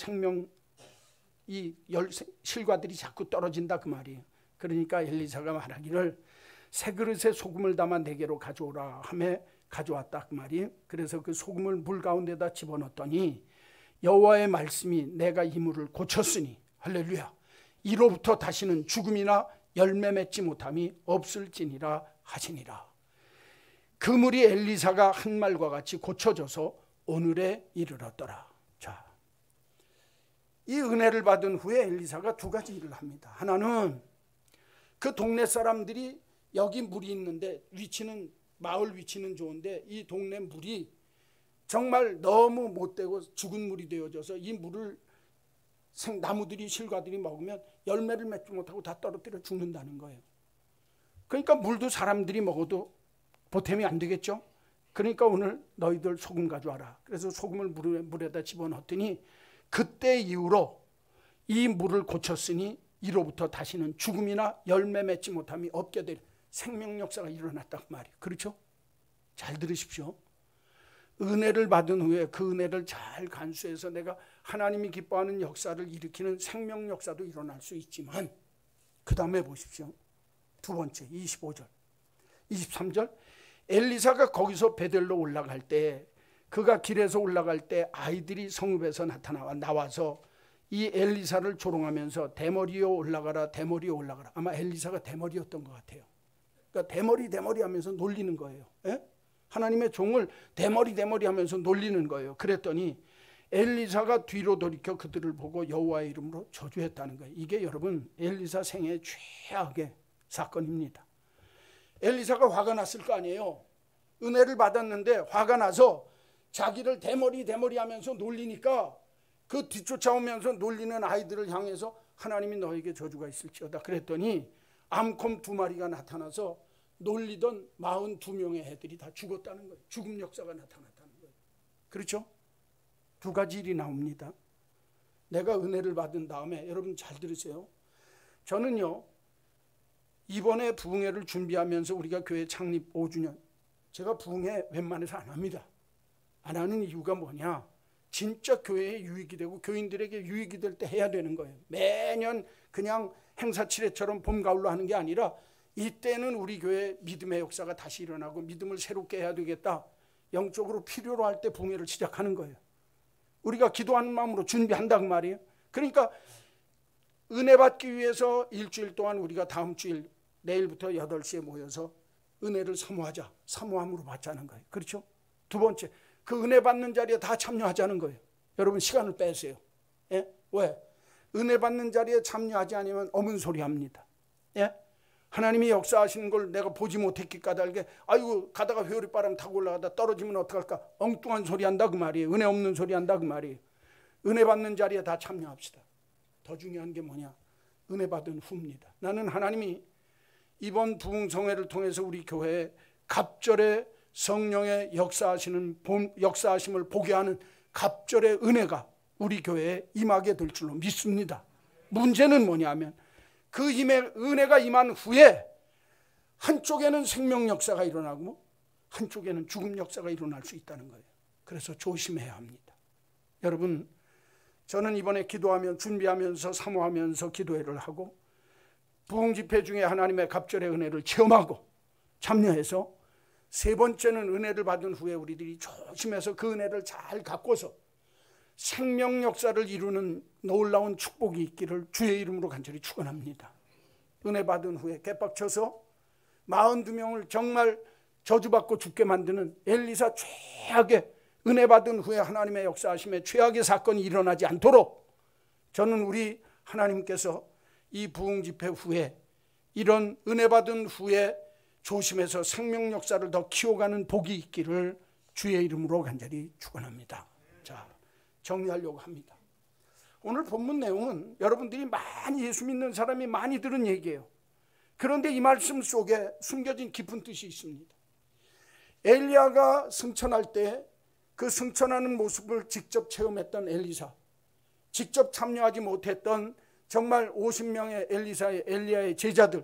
이 실과들이 자꾸 떨어진다, 그 말이에요. 그러니까 엘리사가 말하기를 새 그릇에 소금을 담아 내게로 가져오라 하며 가져왔다, 그 말이에요. 그래서 그 소금을 물 가운데다 집어넣었더니 여호와의 말씀이 내가 이 물을 고쳤으니, 할렐루야, 이로부터 다시는 죽음이나 열매 맺지 못함이 없을지니라 하시니라. 그 물이 엘리사가 한 말과 같이 고쳐져서 오늘에 이르렀더라. 자, 이 은혜를 받은 후에 엘리사가 두 가지 일을 합니다. 하나는 그 동네 사람들이 여기 물이 있는데, 위치는, 마을 위치는 좋은데 이 동네 물이 정말 너무 못되고 죽은 물이 되어져서 이 물을 나무들이, 실과들이 먹으면 열매를 맺지 못하고 다 떨어뜨려 죽는다는 거예요. 그러니까 물도 사람들이 먹어도 보탬이 안 되겠죠. 그러니까 오늘 너희들 소금 가져와라. 그래서 소금을 물에다 집어넣었더니 그때 이후로 이 물을 고쳤으니 이로부터 다시는 죽음이나 열매 맺지 못함이 없게 될 생명 역사가 일어났단 말이에요. 그렇죠? 잘 들으십시오. 은혜를 받은 후에 그 은혜를 잘 간수해서 내가 하나님이 기뻐하는 역사를 일으키는 생명 역사도 일어날 수 있지만, 그 다음에 보십시오. 두 번째 25절 23절. 엘리사가 거기서 베델로 올라갈 때, 그가 길에서 올라갈 때 아이들이 성읍에서 나와서 이 엘리사를 조롱하면서 대머리여 올라가라, 대머리여 올라가라. 아마 엘리사가 대머리였던 것 같아요. 그러니까 대머리 하면서 놀리는 거예요. 에? 하나님의 종을 대머리 하면서 놀리는 거예요. 그랬더니 엘리사가 뒤로 돌이켜 그들을 보고 여호와의 이름으로 저주했다는 거예요. 이게 여러분 엘리사 생애 최악의 사건입니다. 엘리사가 화가 났을 거 아니에요. 은혜를 받았는데 화가 나서 자기를 대머리 하면서 놀리니까 그 뒤쫓아오면서 놀리는 아이들을 향해서 하나님이 너에게 저주가 있을지어다 그랬더니 암곰 2마리가 나타나서 놀리던 42명의 애들이 다 죽었다는 거예요. 죽음 역사가 나타났다는 거예요. 그렇죠? 2가지 일이 나옵니다. 내가 은혜를 받은 다음에, 여러분 잘 들으세요. 저는요, 이번에 부흥회를 준비하면서 우리가 교회 창립 5주년, 제가 부흥회 웬만해서 안 합니다. 안 하는 이유가 뭐냐? 진짜 교회에 유익이 되고 교인들에게 유익이 될 때 해야 되는 거예요. 매년 그냥 행사치레처럼 봄, 가을로 하는 게 아니라 이때는 우리 교회 믿음의 역사가 다시 일어나고 믿음을 새롭게 해야 되겠다. 영적으로 필요로 할 때 부흥회를 시작하는 거예요. 우리가 기도하는 마음으로 준비한다 그 말이에요. 그러니까 은혜 받기 위해서 일주일 동안 우리가 다음 주일 내일부터 8시에 모여서 은혜를 사모하자. 사모함으로 받자는 거예요. 그렇죠? 두 번째, 그 은혜 받는 자리에 다 참여하자는 거예요. 여러분 시간을 빼세요. 예? 왜? 은혜 받는 자리에 참여하지 않으면 어문 소리 합니다. 예? 하나님이 역사하시는 걸 내가 보지 못했기 까닭에 아이고 가다가 회오리바람 타고 올라가다 떨어지면 어떡할까? 엉뚱한 소리 한다 그 말이에요. 은혜 없는 소리 한다 그 말이에요. 은혜 받는 자리에 다 참여합시다. 더 중요한 게 뭐냐? 은혜 받은 후입니다. 나는 하나님이 이번 부흥성회를 통해서 우리 교회에 갑절의 성령의 역사하심을 보게 하는 갑절의 은혜가 우리 교회에 임하게 될 줄로 믿습니다. 문제는 뭐냐면 그 은혜가 임한 후에 한쪽에는 생명 역사가 일어나고 한쪽에는 죽음 역사가 일어날 수 있다는 거예요. 그래서 조심해야 합니다. 여러분, 저는 이번에 준비하면서 사모하면서 기도회를 하고 부흥집회 중에 하나님의 갑절의 은혜를 체험하고 참여해서 세 번째는 은혜를 받은 후에 우리들이 조심해서 그 은혜를 잘 갖고서 생명 역사를 이루는 놀라운 축복이 있기를 주의 이름으로 간절히 축원합니다. 은혜 받은 후에 개빡쳐서 42명을 정말 저주받고 죽게 만드는 엘리사 최악의, 은혜 받은 후에 하나님의 역사하심에 최악의 사건이 일어나지 않도록 저는 우리 하나님께서 이 부흥 집회 후에 이런 은혜 받은 후에 조심해서 생명 역사를 더 키워가는 복이 있기를 주의 이름으로 간절히 축원합니다. 자, 정리하려고 합니다. 오늘 본문 내용은 여러분들이 많이 예수 믿는 사람이 많이 들은 얘기예요. 그런데 이 말씀 속에 숨겨진 깊은 뜻이 있습니다. 엘리야가 승천할 때 그 승천하는 모습을 직접 체험했던 엘리사, 직접 참여하지 못했던 정말 50명의 엘리야의 제자들,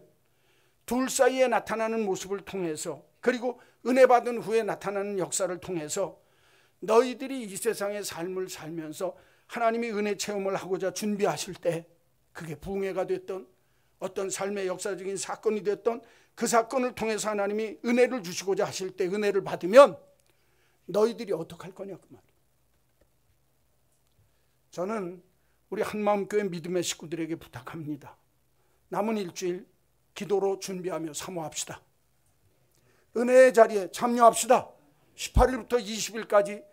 둘 사이에 나타나는 모습을 통해서, 그리고 은혜 받은 후에 나타나는 역사를 통해서 너희들이 이 세상의 삶을 살면서 하나님이 은혜 체험을 하고자 준비하실 때, 그게 부흥회가 됐던 어떤 삶의 역사적인 사건이 됐던 그 사건을 통해서 하나님이 은혜를 주시고자 하실 때 은혜를 받으면 너희들이 어떻게 할 거냐 그 말이에요. 저는 우리 한마음교회 믿음의 식구들에게 부탁합니다. 남은 일주일 기도로 준비하며 사모합시다. 은혜의 자리에 참여합시다. 18일부터 20일까지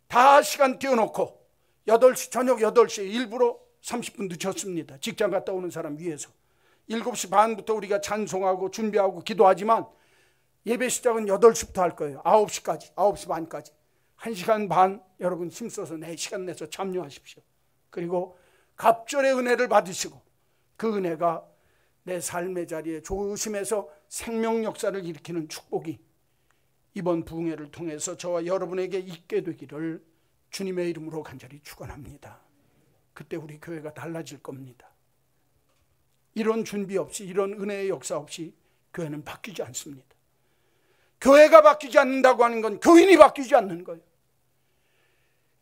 다 시간 띄워놓고 8시, 저녁 8시에 일부러 30분 늦췄습니다. 직장 갔다 오는 사람 위해서. 7시 반부터 우리가 찬송하고 준비하고 기도하지만 예배 시작은 8시부터 할 거예요. 9시까지, 9시 반까지. 1시간 반 여러분 힘써서 4시간 내서 참여하십시오. 그리고 갑절의 은혜를 받으시고 그 은혜가 내 삶의 자리에 조심해서 생명 역사를 일으키는 축복이 이번 부흥회를 통해서 저와 여러분에게 있게 되기를 주님의 이름으로 간절히 축원합니다. 그때 우리 교회가 달라질 겁니다. 이런 준비 없이, 이런 은혜의 역사 없이 교회는 바뀌지 않습니다. 교회가 바뀌지 않는다고 하는 건 교인이 바뀌지 않는 거예요.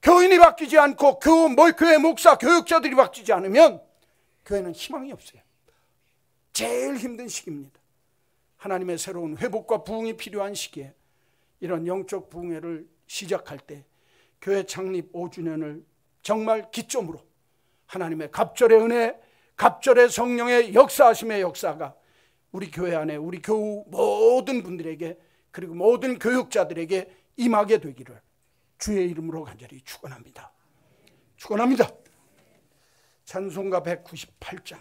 교인이 바뀌지 않고 교회 목사, 교육자들이 바뀌지 않으면 교회는 희망이 없어요. 제일 힘든 시기입니다. 하나님의 새로운 회복과 부흥이 필요한 시기에 이런 영적 부흥회를 시작할 때 교회 창립 5주년을 정말 기점으로 하나님의 갑절의 은혜, 갑절의 성령의 역사하심의 역사가 우리 교회 안에, 우리 교우 모든 분들에게, 그리고 모든 교육자들에게 임하게 되기를 주의 이름으로 간절히 축원합니다. 축원합니다. 찬송가 198장.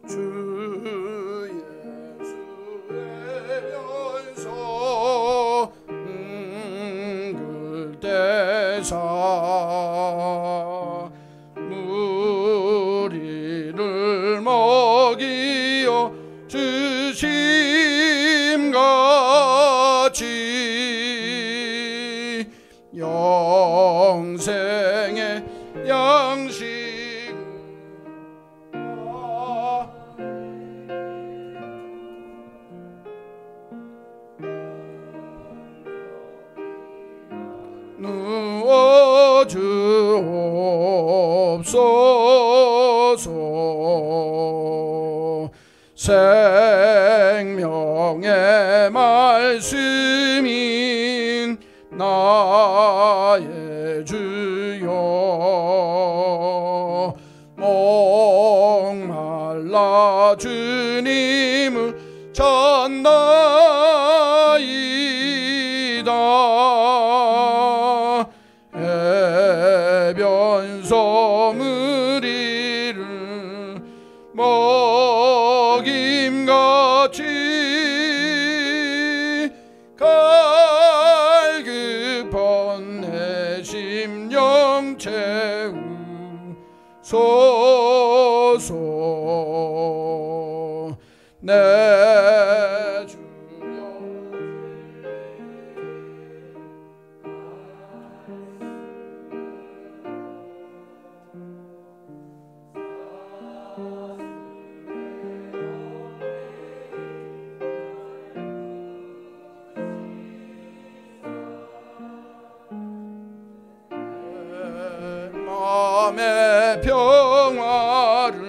주 예수의 변소 그대사 무리를 먹이어 주심같이 영생의 양식 누워 주옵소서. 생명의 말씀인 나의 주여 목말라 주님을 찾나이다. 해변소 무리를 먹임같이 갈급한 내 심령 채우소서. 내 주여 마음의 평화를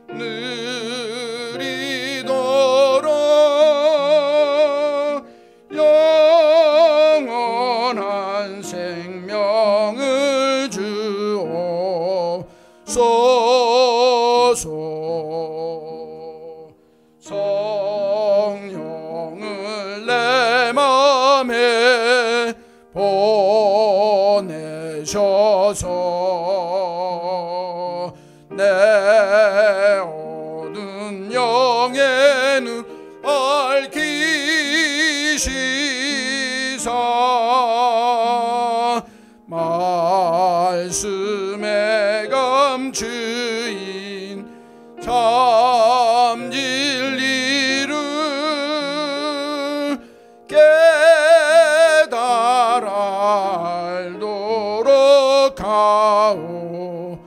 누리도록 영원한 생명을 주옵소서. 성령을 내 맘에 보내셔서 내 어두운 영의 눈 밝히시사 말씀에 감추인 참 진리를 깨달아 알도록 하옵소서.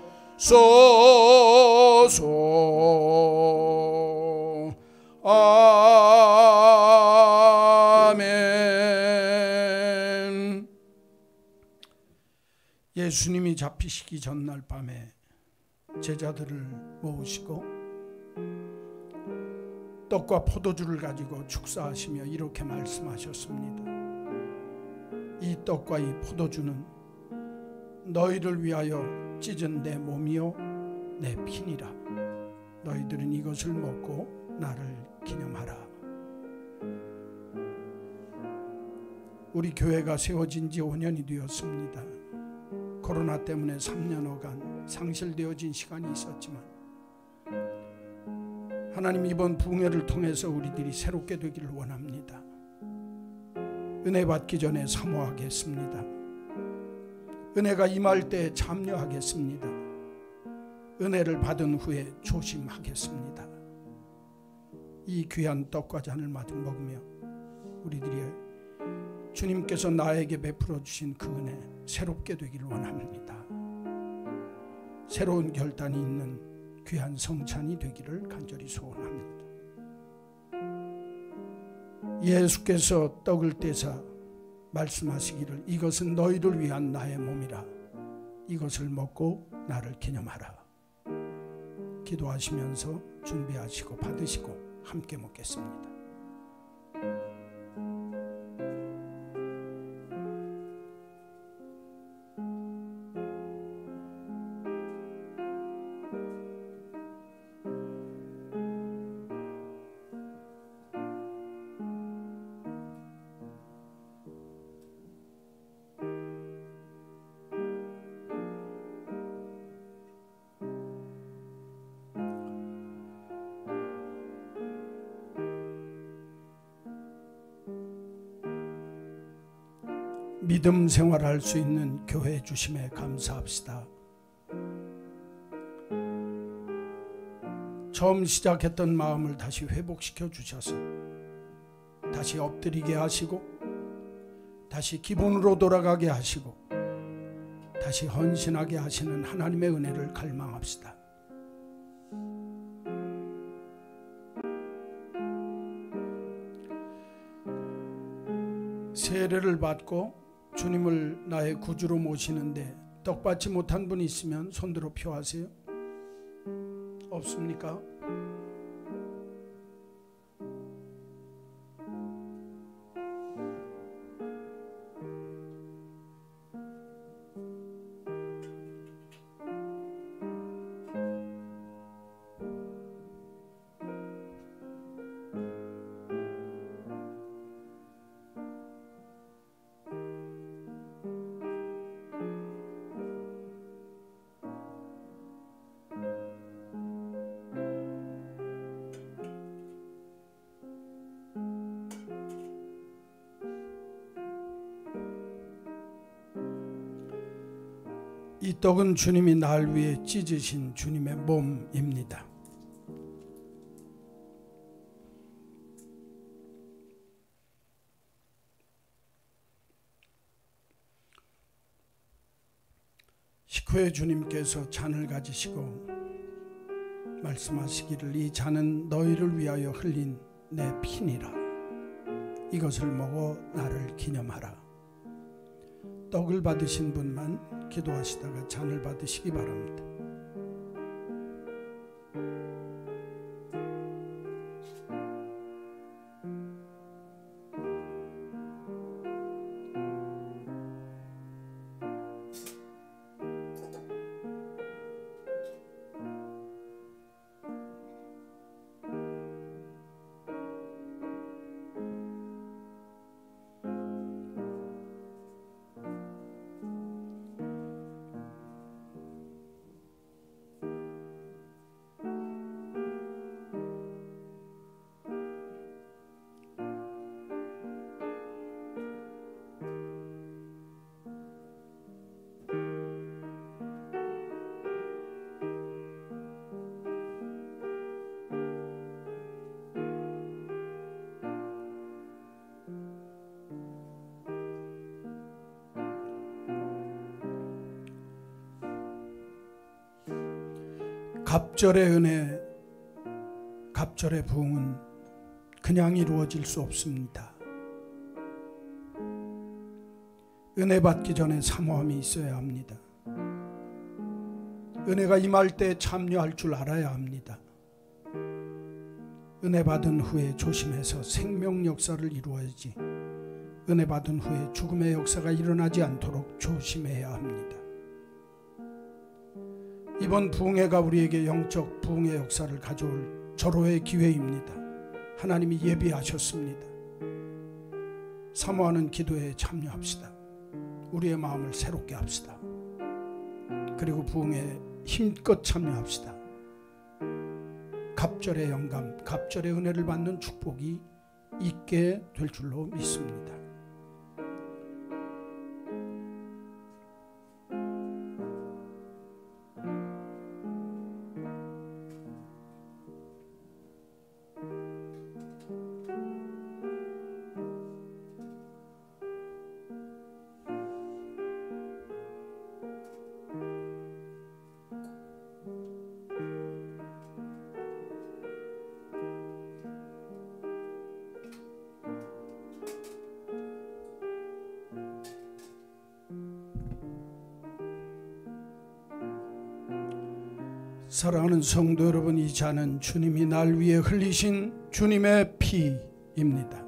아멘. 예수님이 잡히시기 전날 밤에 제자들을 모으시고 떡과 포도주를 가지고 축사하시며 이렇게 말씀하셨습니다. 이 떡과 이 포도주는 너희를 위하여 찢은 내 몸이요 내 피니라. 너희들은 이것을 먹고 나를 기념하라. 우리 교회가 세워진 지 5년이 되었습니다. 코로나 때문에 3년여간 상실되어진 시간이 있었지만 하나님 이번 부흥회를 통해서 우리들이 새롭게 되기를 원합니다. 은혜 받기 전에 사모하겠습니다. 은혜가 임할 때 참여하겠습니다. 은혜를 받은 후에 조심하겠습니다. 이 귀한 떡과 잔을 먹으며 우리들이 주님께서 나에게 베풀어 주신 그 은혜 새롭게 되기를 원합니다. 새로운 결단이 있는 귀한 성찬이 되기를 간절히 소원합니다. 예수께서 떡을 떼사 말씀하시기를 이것은 너희를 위한 나의 몸이라. 이것을 먹고 나를 기념하라. 기도하시면서 준비하시고 받으시고 함께 먹겠습니다. 믿음 생활할 수 있는 교회 주심에 감사합시다. 처음 시작했던 마음을 다시 회복시켜 주셔서 다시 엎드리게 하시고 다시 기본으로 돌아가게 하시고 다시 헌신하게 하시는 하나님의 은혜를 갈망합시다. 세례를 받고 주님을 나의 구주로 모시는데 떡받지 못한 분이 있으면 손들어 표하세요. 없습니까? 이 떡은 주님이 날 위해 찢으신 주님의 몸입니다. 식후에 주님께서 잔을 가지시고 말씀하시기를 이 잔은 너희를 위하여 흘린 내 피니라. 이것을 먹어 나를 기념하라. 떡을 받으신 분만 기도하시다가 잔을 받으시기 바랍니다. 갑절의 은혜, 갑절의 부흥은 그냥 이루어질 수 없습니다. 은혜 받기 전에 사모함이 있어야 합니다. 은혜가 임할 때 참여할 줄 알아야 합니다. 은혜 받은 후에 조심해서 생명 역사를 이루어야지 은혜 받은 후에 죽음의 역사가 일어나지 않도록 조심해야 합니다. 이번 부흥회가 우리에게 영적 부흥의 역사를 가져올 절호의 기회입니다. 하나님이 예비하셨습니다. 사모하는 기도에 참여합시다. 우리의 마음을 새롭게 합시다. 그리고 부흥회에 힘껏 참여합시다. 갑절의 영감, 갑절의 은혜를 받는 축복이 있게 될 줄로 믿습니다. 사랑하는 성도 여러분, 이 잔은 주님이 날 위해 흘리신 주님의 피입니다.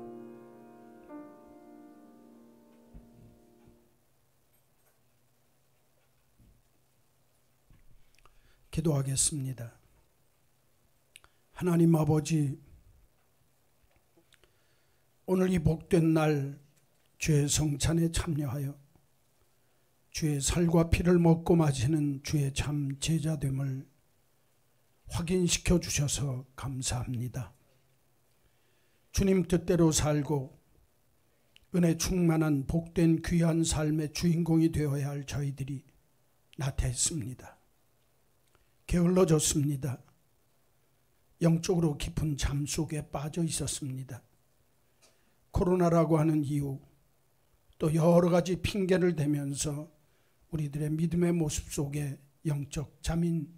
기도하겠습니다. 하나님 아버지, 오늘 이 복된 날 주의 성찬에 참여하여 주의 살과 피를 먹고 마시는 주의 참 제자됨을 확인시켜 주셔서 감사합니다. 주님 뜻대로 살고 은혜 충만한 복된 귀한 삶의 주인공이 되어야 할 저희들이 나태했습니다. 게을러졌습니다. 영적으로 깊은 잠 속에 빠져 있었습니다. 코로나라고 하는 이유, 또 여러 가지 핑계를 대면서 우리들의 믿음의 모습 속에 영적 잠인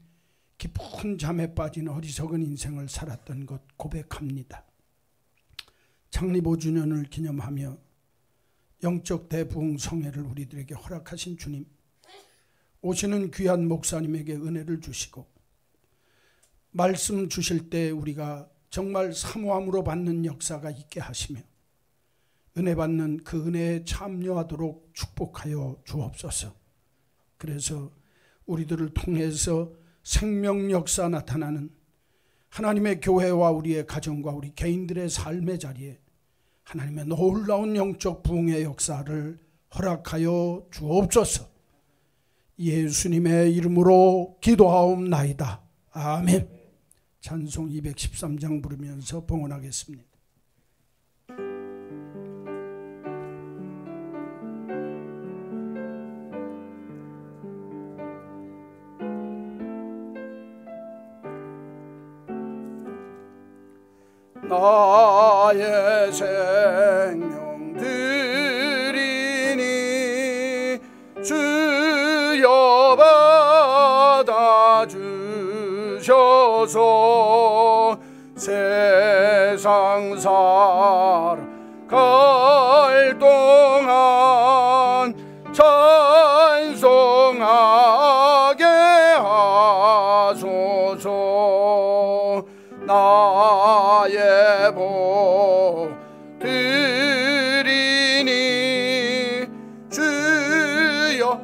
깊은 잠에 빠진 어리석은 인생을 살았던 것 고백합니다. 창립 5주년을 기념하며 영적 대부흥성회를 우리들에게 허락하신 주님, 오시는 귀한 목사님에게 은혜를 주시고 말씀 주실 때 우리가 정말 사모함으로 받는 역사가 있게 하시며 은혜 받는 그 은혜에 참여하도록 축복하여 주옵소서. 그래서 우리들을 통해서 생명 역사 나타나는 하나님의 교회와 우리의 가정과 우리 개인들의 삶의 자리에 하나님의 놀라운 영적 부흥의 역사를 허락하여 주옵소서. 예수님의 이름으로 기도하옵나이다. 아멘. 찬송 213장 부르면서 봉헌하겠습니다. 나의 생명 드리니 주여 받아주셔서 세상 살아갈 동안 찬송하게 하소서. 나의 복 드리니 주여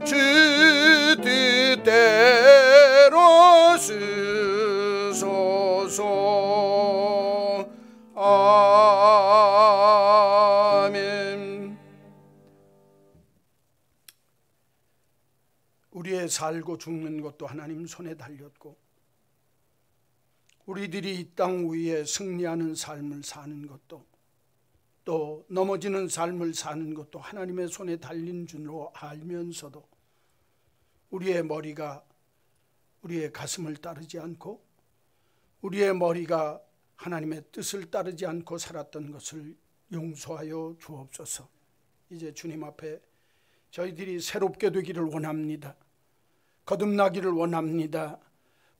주 뜻대로 쓰소서. 아멘. 우리의 살고 죽는 것도 하나님 손에 달렸고 우리들이 이 땅 위에 승리하는 삶을 사는 것도 또 넘어지는 삶을 사는 것도 하나님의 손에 달린 줄로 알면서도 우리의 머리가 우리의 가슴을 따르지 않고 우리의 머리가 하나님의 뜻을 따르지 않고 살았던 것을 용서하여 주옵소서. 이제 주님 앞에 저희들이 새롭게 되기를 원합니다. 거듭나기를 원합니다.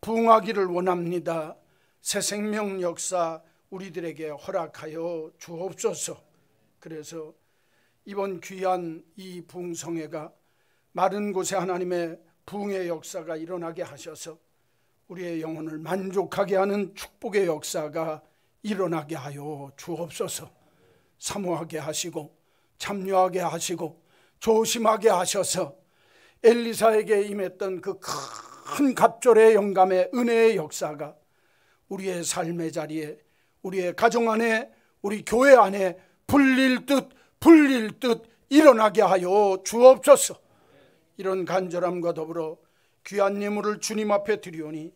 부흥하기를 원합니다. 새 생명 역사 우리들에게 허락하여 주옵소서. 그래서 이번 귀한 이 부흥성회가 마른 곳에 하나님의 부흥의 역사가 일어나게 하셔서 우리의 영혼을 만족하게 하는 축복의 역사가 일어나게 하여 주옵소서. 사모하게 하시고 참여하게 하시고 조심하게 하셔서 엘리사에게 임했던 그 큰 갑절의 영감의 은혜의 역사가 우리의 삶의 자리에 우리의 가정 안에 우리 교회 안에 불릴 듯 일어나게 하여 주옵소서. 이런 간절함과 더불어 귀한 예물을 주님 앞에 드리오니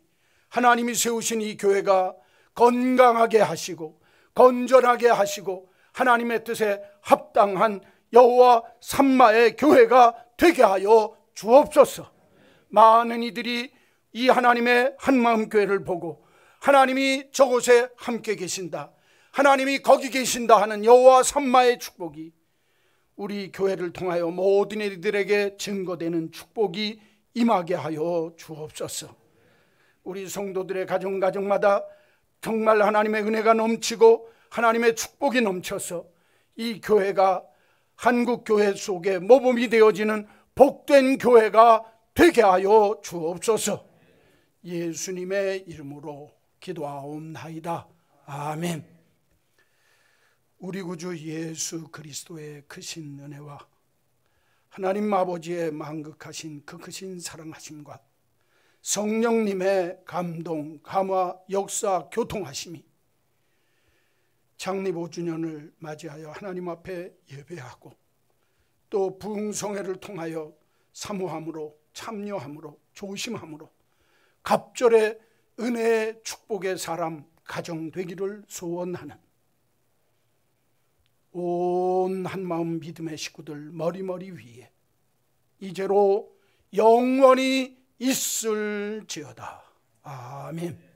하나님이 세우신 이 교회가 건강하게 하시고 건전하게 하시고 하나님의 뜻에 합당한 여호와 삼마의 교회가 되게 하여 주옵소서. 많은 이들이 이 하나님의 한마음 교회를 보고 하나님이 저곳에 함께 계신다, 하나님이 거기 계신다 하는 여호와 삼마의 축복이 우리 교회를 통하여 모든 이들에게 증거되는 축복이 임하게 하여 주옵소서. 우리 성도들의 가정마다 정말 하나님의 은혜가 넘치고 하나님의 축복이 넘쳐서 이 교회가 한국 교회 속에 모범이 되어지는 복된 교회가 되게 하여 주옵소서. 예수님의 이름으로 기도하옵나이다. 아멘. 우리 구주 예수 그리스도의 크신 은혜와 하나님 아버지의 만극하신 그 크신 사랑하심과 성령님의 감동, 감화, 역사, 교통하심이 창립 5주년을 맞이하여 하나님 앞에 예배하고 또 부흥성회를 통하여 사모함으로, 참여함으로, 조심함으로 갑절의 은혜의 축복의 사람 가정 되기를 소원하는 온 한마음 믿음의 식구들 머리머리 위에 이제로 영원히 있을지어다. 아멘.